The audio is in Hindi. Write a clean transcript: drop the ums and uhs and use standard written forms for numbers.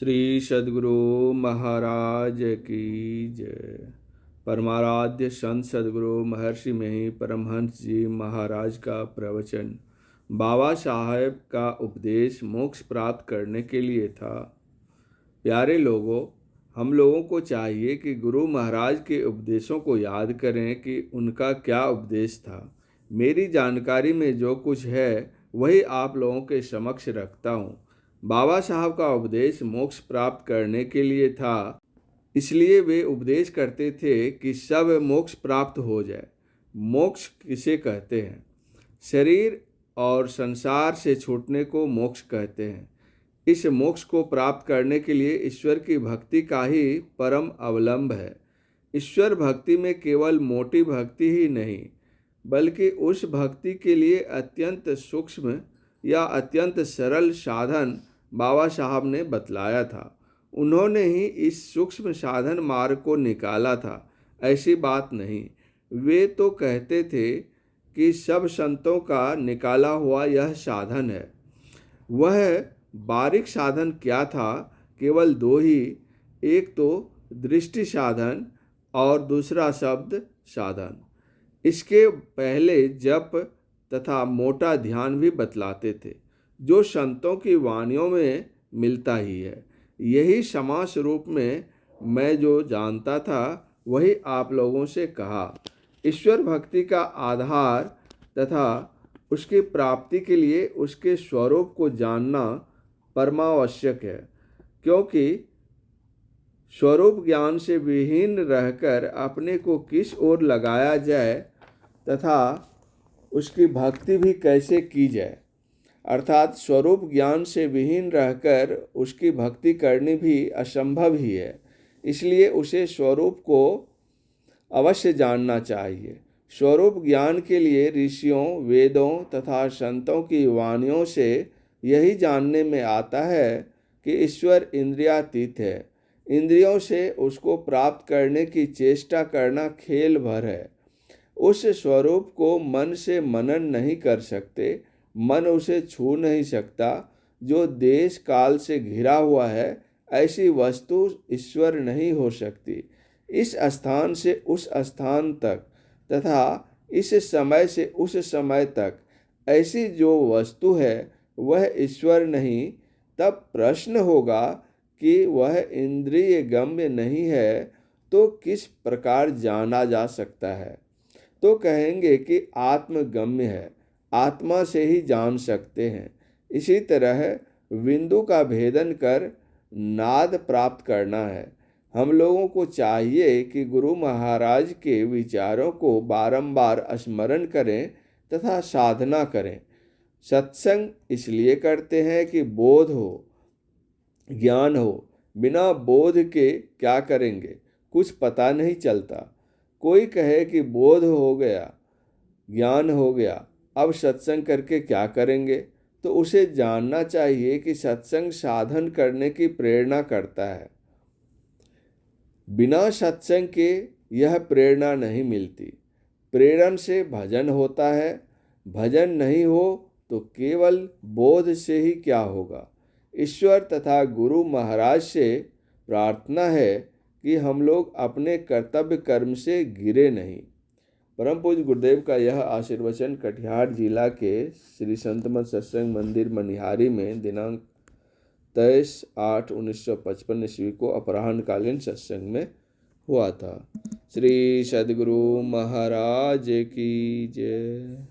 श्री सद्गुरु महाराज की जय। परमाराध्य संत सद्गुरु महर्षि मही परमहंस जी महाराज का प्रवचन। बाबा साहेब का उपदेश मोक्ष प्राप्त करने के लिए था। प्यारे लोगों, हम लोगों को चाहिए कि गुरु महाराज के उपदेशों को याद करें कि उनका क्या उपदेश था। मेरी जानकारी में जो कुछ है वही आप लोगों के समक्ष रखता हूँ। बाबा साहब का उपदेश मोक्ष प्राप्त करने के लिए था, इसलिए वे उपदेश करते थे कि सब मोक्ष प्राप्त हो जाए। मोक्ष किसे कहते हैं? शरीर और संसार से छूटने को मोक्ष कहते हैं। इस मोक्ष को प्राप्त करने के लिए ईश्वर की भक्ति का ही परम अवलंब है। ईश्वर भक्ति में केवल मोटी भक्ति ही नहीं, बल्कि उस भक्ति के लिए अत्यंत सूक्ष्म या अत्यंत सरल साधन बाबा साहब ने बतलाया था। उन्होंने ही इस सूक्ष्म साधन मार्ग को निकाला था, ऐसी बात नहीं। वे तो कहते थे कि सब संतों का निकाला हुआ यह साधन है। वह बारीक साधन क्या था? केवल दो ही, एक तो दृष्टि साधन और दूसरा शब्द साधन। इसके पहले जप तथा मोटा ध्यान भी बतलाते थे, जो संतों की वाणियों में मिलता ही है। यही समास रूप में मैं जो जानता था वही आप लोगों से कहा। ईश्वर भक्ति का आधार तथा उसकी प्राप्ति के लिए उसके स्वरूप को जानना परमावश्यक है, क्योंकि स्वरूप ज्ञान से विहीन रहकर अपने को किस ओर लगाया जाए तथा उसकी भक्ति भी कैसे की जाए, अर्थात स्वरूप ज्ञान से विहीन रहकर उसकी भक्ति करनी भी असंभव ही है। इसलिए उसे स्वरूप को अवश्य जानना चाहिए। स्वरूप ज्ञान के लिए ऋषियों, वेदों तथा संतों की वाणियों से यही जानने में आता है कि ईश्वर इंद्रियातीत है। इंद्रियों से उसको प्राप्त करने की चेष्टा करना खेल भर है। उस स्वरूप को मन से मनन नहीं कर सकते, मन उसे छू नहीं सकता। जो देश काल से घिरा हुआ है, ऐसी वस्तु ईश्वर नहीं हो सकती। इस स्थान से उस स्थान तक तथा इस समय से उस समय तक ऐसी जो वस्तु है वह ईश्वर नहीं। तब प्रश्न होगा कि वह इंद्रिय गम्य नहीं है तो किस प्रकार जाना जा सकता है? तो कहेंगे कि आत्मगम्य है, आत्मा से ही जान सकते हैं। इसी तरह बिंदु का भेदन कर नाद प्राप्त करना है। हम लोगों को चाहिए कि गुरु महाराज के विचारों को बारंबार स्मरण करें तथा साधना करें। सत्संग इसलिए करते हैं कि बोध हो, ज्ञान हो। बिना बोध के क्या करेंगे? कुछ पता नहीं चलता। कोई कहे कि बोध हो गया, ज्ञान हो गया, अब सत्संग करके क्या करेंगे? तो उसे जानना चाहिए कि सत्संग साधन करने की प्रेरणा करता है। बिना सत्संग के यह प्रेरणा नहीं मिलती। प्रेरण से भजन होता है, भजन नहीं हो तो केवल बोध से ही क्या होगा? ईश्वर तथा गुरु महाराज से प्रार्थना है कि हम लोग अपने कर्तव्य कर्म से गिरे नहीं। परम पूज्य गुरुदेव का यह आशीर्वचन कटिहार जिला के श्री संत मत सत्संग मंदिर मनिहारी में दिनांक 23/8/1955 ईस्वी को अपराह्नकालीन सत्संग में हुआ था। श्री सद्गुरु महाराज की जय।